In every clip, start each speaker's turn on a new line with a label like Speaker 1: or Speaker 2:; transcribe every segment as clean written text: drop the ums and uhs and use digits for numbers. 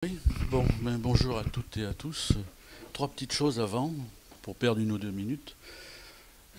Speaker 1: Oui, bon, bonjour à toutes et à tous. Trois petites choses avant, pour perdre 1 ou 2 minutes.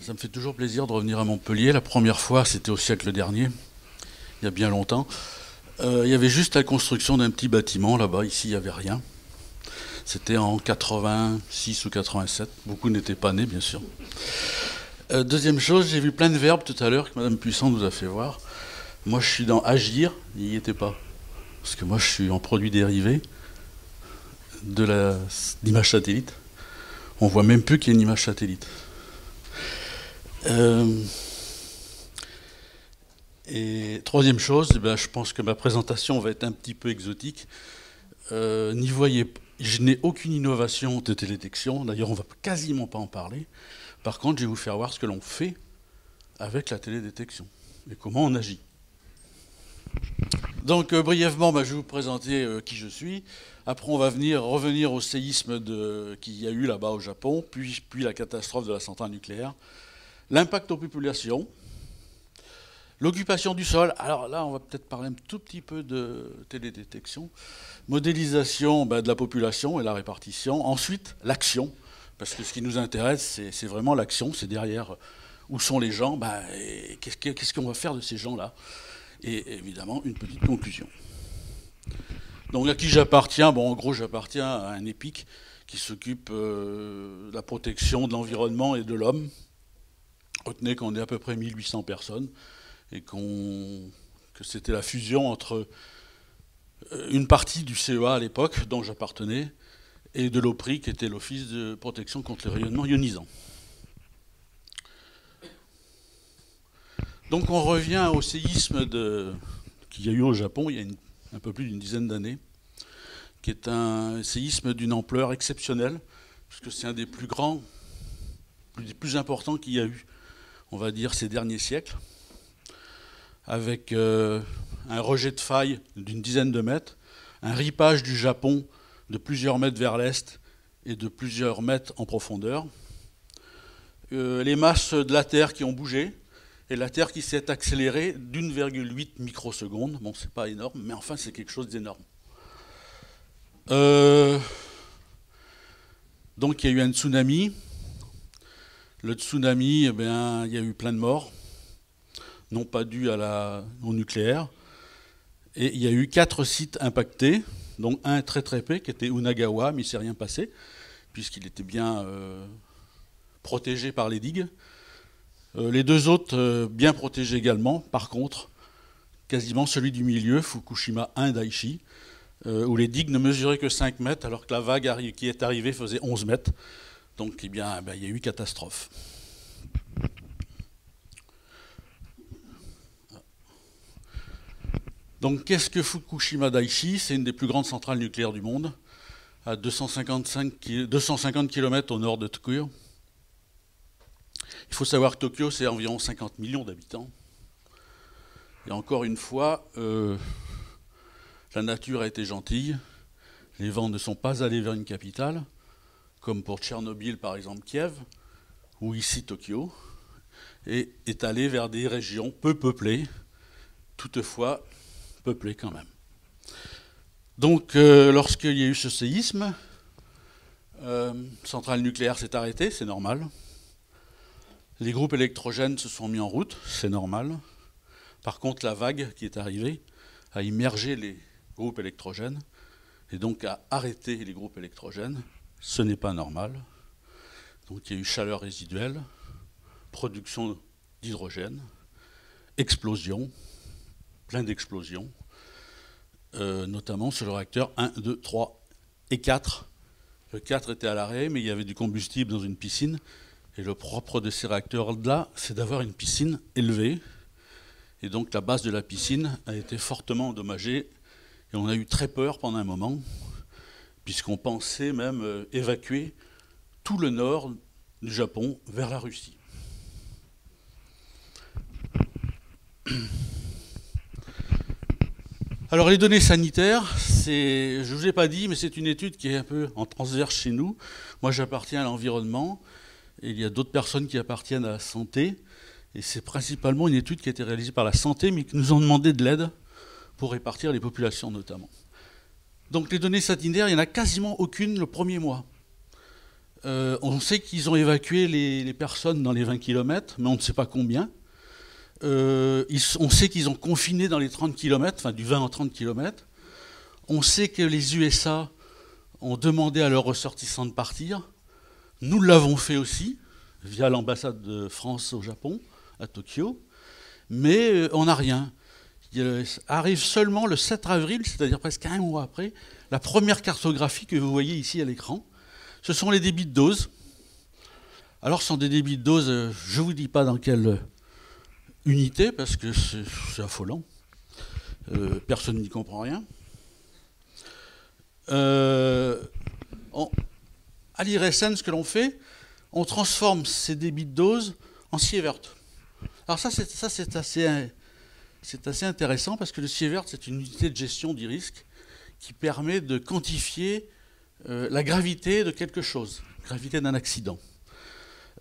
Speaker 1: Ça me fait toujours plaisir de revenir à Montpellier. La première fois, c'était au siècle dernier, il y a bien longtemps. Il y avait juste la construction d'un petit bâtiment là-bas. Ici, il n'y avait rien. C'était en 86 ou 87. Beaucoup n'étaient pas nés, bien sûr. Deuxième chose, j'ai vu plein de verbes tout à l'heure que Madame Puissant nous a fait voir. Moi, je suis dans agir, il n'y était pas. Parce que moi, je suis en produit dérivé de l'image satellite. On voit même plus qu'il y a une image satellite. Et troisième chose, je pense que ma présentation va être un petit peu exotique. N'y voyez, je n'ai aucune innovation de télédétection. D'ailleurs, on ne va quasiment pas en parler. Par contre, je vais vous faire voir ce que l'on fait avec la télédétection et comment on agit. Donc, brièvement, je vais vous présenter qui je suis. Après, on va revenir au séisme qu'il y a eu là-bas au Japon, puis la catastrophe de la centrale nucléaire, l'impact aux populations, l'occupation du sol. Alors là, on va peut-être parler un tout petit peu de télédétection, modélisation de la population et la répartition. Ensuite, l'action, parce que ce qui nous intéresse, c'est vraiment l'action, c'est derrière où sont les gens, qu'est-ce qu'on va faire de ces gens-là. Et évidemment, une petite conclusion. Donc à qui j'appartiens? Bon, en gros, j'appartiens à un EPIC qui s'occupe de la protection de l'environnement et de l'homme. Retenez qu'on est à peu près 1800 personnes et que c'était la fusion entre une partie du CEA à l'époque, dont j'appartenais, et de l'OPRI, qui était l'Office de protection contre les rayonnements ionisants. Donc on revient au séisme qu'il y a eu au Japon il y a un peu plus d'une dizaine d'années, qui est un séisme d'une ampleur exceptionnelle, puisque c'est un des plus grands, des plus importants qu'il y a eu, on va dire, ces derniers siècles, avec un rejet de faille d'une dizaine de mètres, un ripage du Japon de plusieurs mètres vers l'est et de plusieurs mètres en profondeur, les masses de la Terre qui ont bougé, et la Terre qui s'est accélérée d'1,8 microsecondes. Bon, c'est pas énorme, mais enfin, c'est quelque chose d'énorme. Donc, il y a eu un tsunami. Le tsunami, il y a eu plein de morts, non pas dus au nucléaire. Et il y a eu 4 sites impactés, dont un très très épais, qui était Unagawa, mais il ne s'est rien passé, puisqu'il était bien protégé par les digues. Les 2 autres, bien protégés également. Par contre, quasiment celui du milieu, Fukushima 1 Daiichi, où les digues ne mesuraient que 5 mètres, alors que la vague qui est arrivée faisait 11 mètres. Donc, il y a eu catastrophe. Donc, qu'est-ce que Fukushima Daiichi? C'est une des plus grandes centrales nucléaires du monde, à 250 km au nord de Tokyo. Il faut savoir que Tokyo, c'est environ 50 millions d'habitants. Et encore une fois, la nature a été gentille. Les vents ne sont pas allés vers une capitale, comme pour Tchernobyl, par exemple, Kiev, ou ici Tokyo, et est allé vers des régions peu peuplées, toutefois peuplées quand même. Donc, lorsqu'il y a eu ce séisme, centrale nucléaire s'est arrêtée, c'est normal. Les groupes électrogènes se sont mis en route, c'est normal. Par contre, la vague qui est arrivée a immergé les groupes électrogènes et donc a arrêté les groupes électrogènes. Ce n'est pas normal. Donc il y a eu chaleur résiduelle, production d'hydrogène, explosion, plein d'explosions, notamment sur le réacteur 1, 2, 3 et 4. Le 4 était à l'arrêt, mais il y avait du combustible dans une piscine. Et le propre de ces réacteurs-là, c'est d'avoir une piscine élevée. Et donc la base de la piscine a été fortement endommagée. Et on a eu très peur pendant un moment, puisqu'on pensait même évacuer tout le nord du Japon vers la Russie. Alors les données sanitaires, je ne vous ai pas dit, mais c'est une étude qui est un peu en transverse chez nous. Moi j'appartiens à l'environnement. Et il y a d'autres personnes qui appartiennent à la santé. Et c'est principalement une étude qui a été réalisée par la santé, mais qui nous ont demandé de l'aide pour répartir les populations notamment. Donc les données satellitaires, il n'y en a quasiment aucune le premier mois. On sait qu'ils ont évacué les personnes dans les 20 km, mais on ne sait pas combien. On sait qu'ils ont confiné dans les 30 km, enfin du 20 à 30 km. On sait que les USA ont demandé à leurs ressortissants de partir. Nous l'avons fait aussi, via l'ambassade de France au Japon, à Tokyo. Mais on n'a rien. Il arrive seulement le 7 avril, c'est-à-dire presque un mois après, la première cartographie que vous voyez ici à l'écran. Ce sont les débits de dose. Alors, ce sont des débits de dose, je ne vous dis pas dans quelle unité, parce que c'est affolant. Personne n'y comprend rien. À l'IRSN, ce que l'on fait, on transforme ces débits de dose en sievert. Alors ça, c'est assez intéressant parce que le sievert, c'est une unité de gestion du risque qui permet de quantifier la gravité de quelque chose, la gravité d'un accident.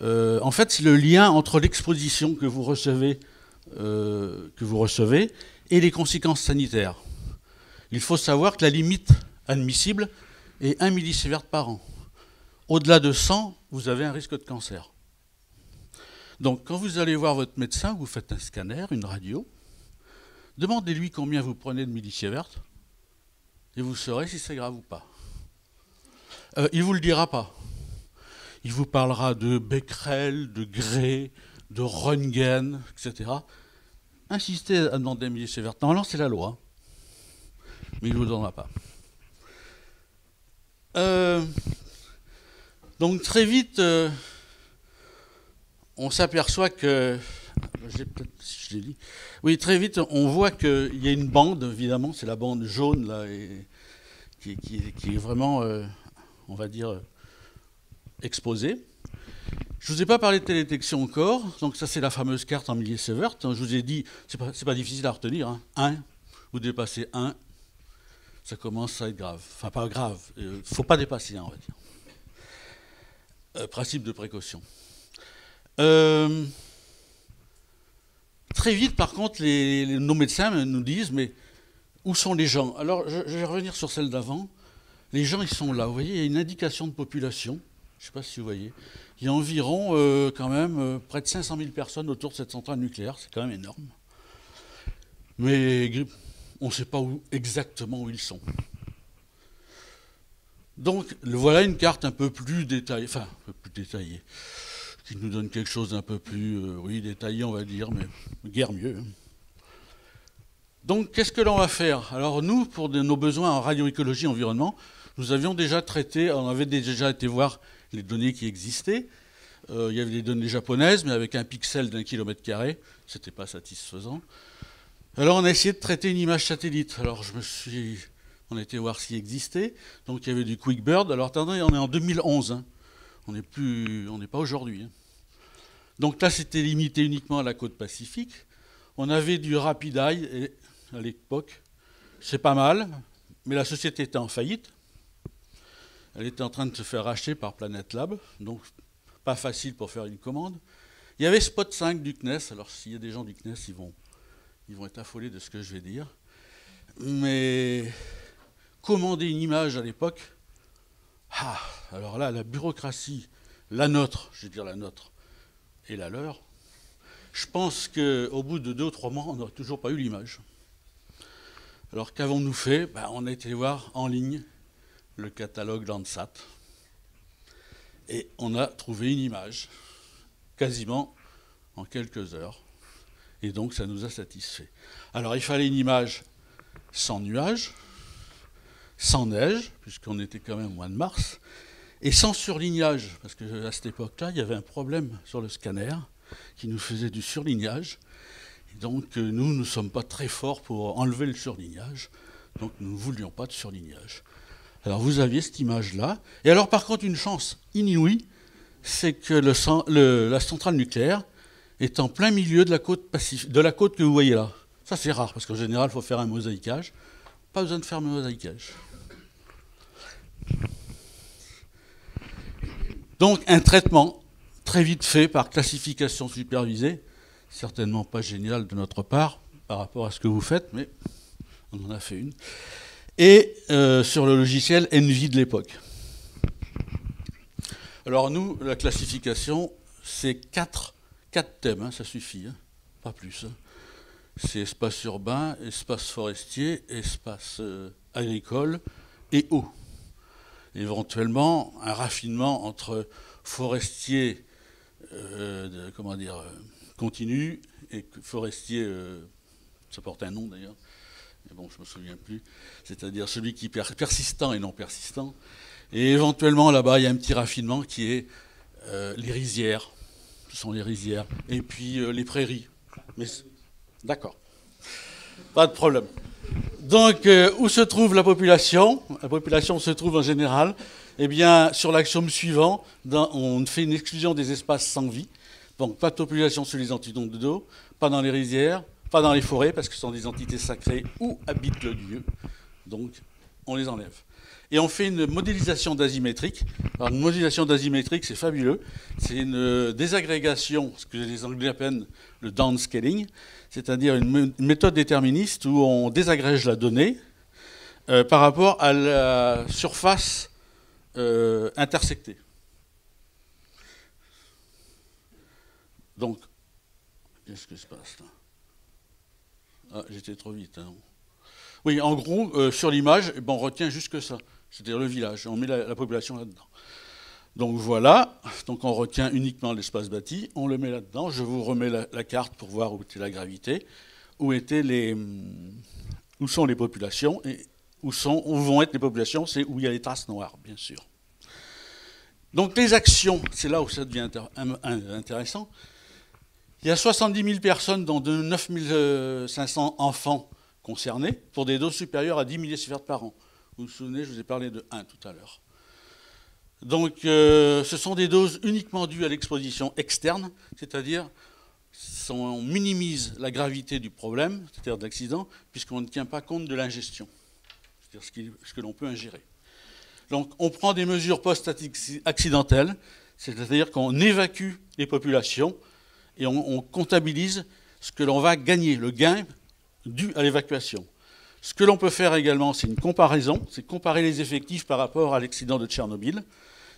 Speaker 1: En fait, c'est le lien entre l'exposition que vous recevez et les conséquences sanitaires. Il faut savoir que la limite admissible est 1 millisievert par an. Au-delà de 100, vous avez un risque de cancer. Donc, quand vous allez voir votre médecin, vous faites un scanner, une radio, demandez-lui combien vous prenez de millisievert, et vous saurez si c'est grave ou pas. Il ne vous le dira pas. Il vous parlera de Becquerel, de Gray, de Röntgen, etc. Insistez à demander un millisievert. Normalement, c'est la loi. Mais il ne vous le donnera pas. Donc très vite, on s'aperçoit que... je l'ai dit. Oui, très vite, on voit qu'il y a une bande, évidemment, c'est la bande jaune, là, qui est vraiment, on va dire, exposée. Je ne vous ai pas parlé de télédétection encore, donc ça c'est la fameuse carte en millisievert. Je vous ai dit, c'est pas difficile à retenir, hein. 1, vous dépassez 1, ça commence à être grave. Enfin, pas grave, il ne faut pas dépasser 1, on va dire. Principe de précaution. Très vite, par contre, nos médecins nous disent, mais où sont les gens? Alors, je vais revenir sur celle d'avant. Les gens, ils sont là. Vous voyez, il y a une indication de population. Je ne sais pas si vous voyez. Il y a environ, quand même, près de 500 000 personnes autour de cette centrale nucléaire. C'est quand même énorme. Mais on ne sait pas exactement où ils sont. Donc, voilà une carte un peu plus détaillée, enfin, un peu plus détaillée, qui nous donne quelque chose d'un peu plus, oui, détaillé, on va dire, mais guère mieux. Donc, qu'est-ce que l'on va faire? Alors, nous, pour nos besoins en radioécologie environnement, nous avions déjà traité, on avait déjà été voir les données qui existaient. Il y avait des données japonaises, mais avec un pixel d'1 km², ce n'était pas satisfaisant. Alors, on a essayé de traiter une image satellite. Alors, on a été voir ce qui existait. Donc, il y avait du QuickBird. Alors, attendez, on est en 2011. Hein. On n'est pas aujourd'hui. Hein. Donc là, c'était limité uniquement à la côte Pacifique. On avait du Rapid Eye à l'époque. C'est pas mal, mais la société était en faillite. Elle était en train de se faire racheter par Planet Lab, donc pas facile pour faire une commande. Il y avait Spot 5 du CNES. Alors, s'il y a des gens du CNES, ils vont être affolés de ce que je vais dire. Mais commander une image à l'époque, alors là, la bureaucratie, la nôtre, je vais dire la nôtre, et la leur, je pense qu'au bout de 2 ou 3 mois, on n'aurait toujours pas eu l'image. Alors qu'avons-nous fait? On a été voir en ligne le catalogue Landsat, et on a trouvé une image, quasiment en quelques heures, et donc ça nous a satisfait. Alors il fallait une image sans nuages, sans neige, puisqu'on était quand même au mois de mars, et sans surlignage, parce qu'à cette époque-là, il y avait un problème sur le scanner qui nous faisait du surlignage. Et donc nous ne sommes pas très forts pour enlever le surlignage, donc nous ne voulions pas de surlignage. Alors vous aviez cette image-là, et alors par contre une chance inouïe, c'est que la centrale nucléaire est en plein milieu de la côte que vous voyez là. Ça c'est rare, parce qu'en général, il faut faire un mosaïquage. Pas besoin de faire un mosaïquage. Donc un traitement très vite fait par classification supervisée, certainement pas génial de notre part par rapport à ce que vous faites, mais on en a fait une. et sur le logiciel Envy de l'époque. Alors nous, la classification, c'est quatre thèmes, hein, ça suffit, hein, pas plus. Hein. C'est espace urbain, espace forestier, espace agricole et eau. Éventuellement, un raffinement entre forestier continu et forestier, ça porte un nom d'ailleurs, mais bon, je ne me souviens plus, c'est-à-dire celui qui est persistant et non persistant. Et éventuellement, là-bas, il y a un petit raffinement qui est les rizières. Ce sont les rizières. Et puis les prairies. D'accord. Pas de problème. Donc, où se trouve la population? La population se trouve en général, eh bien, sur l'axiome suivant, on fait une exclusion des espaces sans vie. Donc, pas de population sur les entités d'eau, pas dans les rizières, pas dans les forêts, parce que ce sont des entités sacrées où habite le dieu. Donc, on les enlève. Et on fait une modélisation d'asymétrique. Alors, une modélisation d'asymétrique, c'est fabuleux. C'est une désagrégation, ce que les Anglais appellent le downscaling, c'est-à-dire une méthode déterministe où on désagrège la donnée par rapport à la surface intersectée. Donc, qu'est-ce que se passe là? Ah, j'étais trop vite. Hein. Oui, en gros, sur l'image, on retient juste que ça. C'est-à-dire le village, on met la population là-dedans. Donc voilà, donc on retient uniquement l'espace bâti, on le met là-dedans, je vous remets la carte pour voir où était la gravité, où sont les populations, et où vont être les populations, c'est où il y a les traces noires, bien sûr. Donc les actions, c'est là où ça devient intéressant. Il y a 70 000 personnes, dont 9 500 enfants concernés, pour des doses supérieures à 10 millisieverts par an. Vous vous souvenez, je vous ai parlé de 1 tout à l'heure. Donc, ce sont des doses uniquement dues à l'exposition externe, c'est-à-dire on minimise la gravité du problème, c'est-à-dire de l'accident, puisqu'on ne tient pas compte de l'ingestion, c'est-à-dire ce que l'on peut ingérer. Donc, on prend des mesures post-accidentelles, c'est-à-dire qu'on évacue les populations et on comptabilise ce que l'on va gagner, le gain dû à l'évacuation. Ce que l'on peut faire également, c'est une comparaison, c'est comparer les effectifs par rapport à l'accident de Tchernobyl.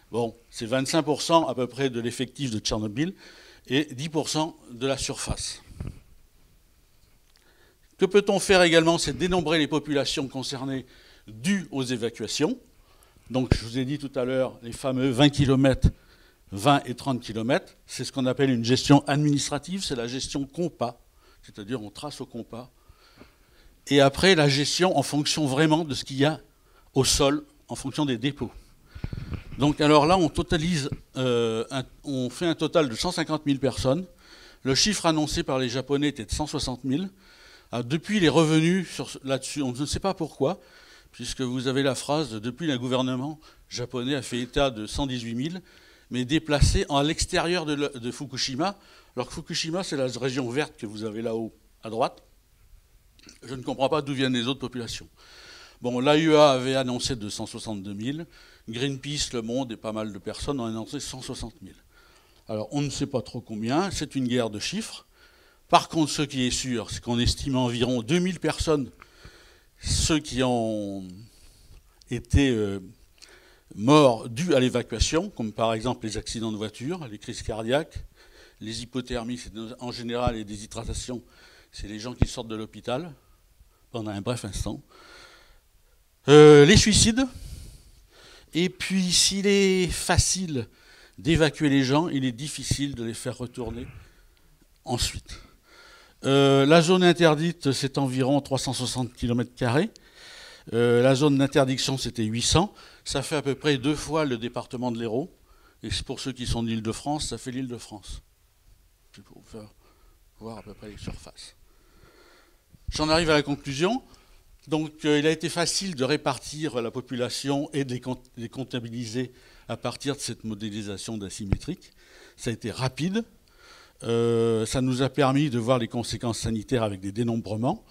Speaker 1: Bon, c'est 25% à peu près de l'effectif de Tchernobyl et 10% de la surface. Que peut-on faire également, c'est dénombrer les populations concernées dues aux évacuations. Donc, je vous ai dit tout à l'heure, les fameux 20 km, 20 et 30 km, c'est ce qu'on appelle une gestion administrative, c'est la gestion compas, c'est-à-dire on trace au compas. Et après, la gestion en fonction vraiment de ce qu'il y a au sol, en fonction des dépôts. Donc alors là, on totalise, on fait un total de 150 000 personnes. Le chiffre annoncé par les Japonais était de 160 000. Alors, depuis les revenus là-dessus, on ne sait pas pourquoi, puisque vous avez la phrase « Depuis, le gouvernement japonais a fait état de 118 000 », mais déplacé à l'extérieur de Fukushima. Alors que Fukushima, c'est la région verte que vous avez là-haut à droite. Je ne comprends pas d'où viennent les autres populations. Bon, l'AUA avait annoncé 262 000. Greenpeace, Le Monde et pas mal de personnes ont annoncé 160 000. Alors, on ne sait pas trop combien. C'est une guerre de chiffres. Par contre, ce qui est sûr, c'est qu'on estime environ 2000 personnes, ceux qui ont été morts dus à l'évacuation, comme par exemple les accidents de voiture, les crises cardiaques, les hypothermies, en général, et des hydratations. C'est les gens qui sortent de l'hôpital pendant un bref instant. Les suicides. Et puis, s'il est facile d'évacuer les gens, il est difficile de les faire retourner ensuite. La zone interdite, c'est environ 360 km². La zone d'interdiction, c'était 800. Ça fait à peu près 2 fois le département de l'Hérault. Et pour ceux qui sont d'Île-de-France, ça fait l'Île-de-France. C'est pour vous faire voir à peu près les surfaces. J'en arrive à la conclusion. Donc, il a été facile de répartir la population et de les comptabiliser à partir de cette modélisation d'asymétrique. Ça a été rapide. Ça nous a permis de voir les conséquences sanitaires avec des dénombrements,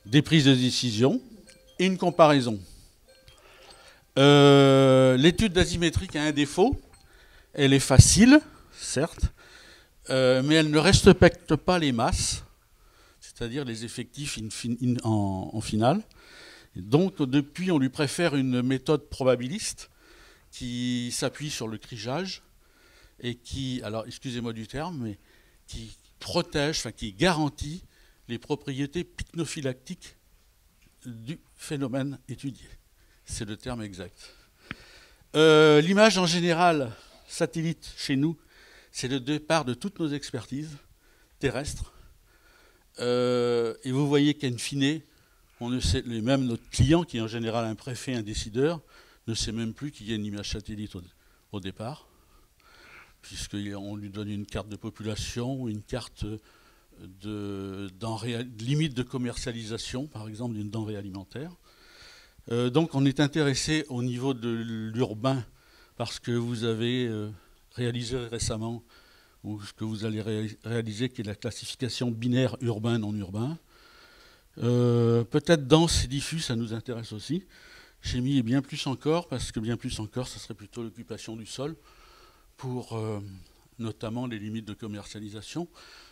Speaker 1: des prises de décision et une comparaison. L'étude d'asymétrique a un défaut. Elle est facile, certes, mais elle ne respecte pas les masses, c'est-à-dire les effectifs en finale. Et donc, depuis, on lui préfère une méthode probabiliste qui s'appuie sur le crigeage et qui, alors excusez-moi du terme, mais qui protège, enfin qui garantit les propriétés pycnophylactiques du phénomène étudié. C'est le terme exact. L'image en général, satellite chez nous, c'est le départ de toutes nos expertises terrestres. Et vous voyez qu'in fine, on ne sait, même notre client, qui est en général un préfet, un décideur, ne sait même plus qu'il y a une image satellite au départ, puisqu'on lui donne une carte de population ou une carte de limite de commercialisation, par exemple, d'une denrée alimentaire. Donc on est intéressé au niveau de l'urbain, parce que vous avez réalisé récemment, ou ce que vous allez réaliser, qui est la classification binaire urbain-non urbain. Peut-être dense et diffus, ça nous intéresse aussi. Chimie et bien plus encore, parce que bien plus encore, ça serait plutôt l'occupation du sol, pour notamment les limites de commercialisation.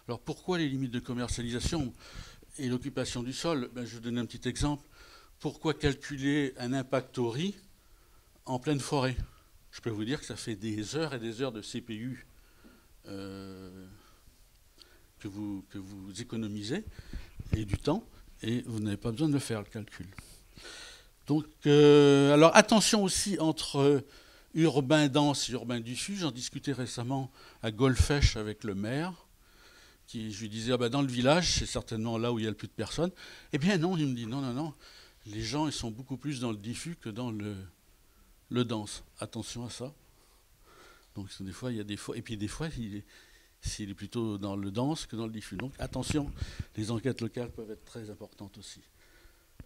Speaker 1: Alors pourquoi les limites de commercialisation et l'occupation du sol? Je vais donner un petit exemple. Pourquoi calculer un impact au riz en pleine forêt? Je peux vous dire que ça fait des heures et des heures de CPU que vous économisez, et du temps, et vous n'avez pas besoin de le faire, le calcul. Donc, alors attention aussi entre urbain dense et urbain diffus. J'en discutais récemment à Golfech avec le maire, je lui disais, dans le village, c'est certainement là où il y a le plus de personnes. Eh bien non, il me dit, non, les gens ils sont beaucoup plus dans le diffus que dans le dense. Attention à ça. Donc des fois, il y a des fois, et puis des fois, s'il est plutôt dans le dense que dans le diffus. Donc attention, les enquêtes locales peuvent être très importantes aussi.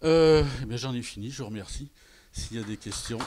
Speaker 1: J'en ai fini, je vous remercie. S'il y a des questions.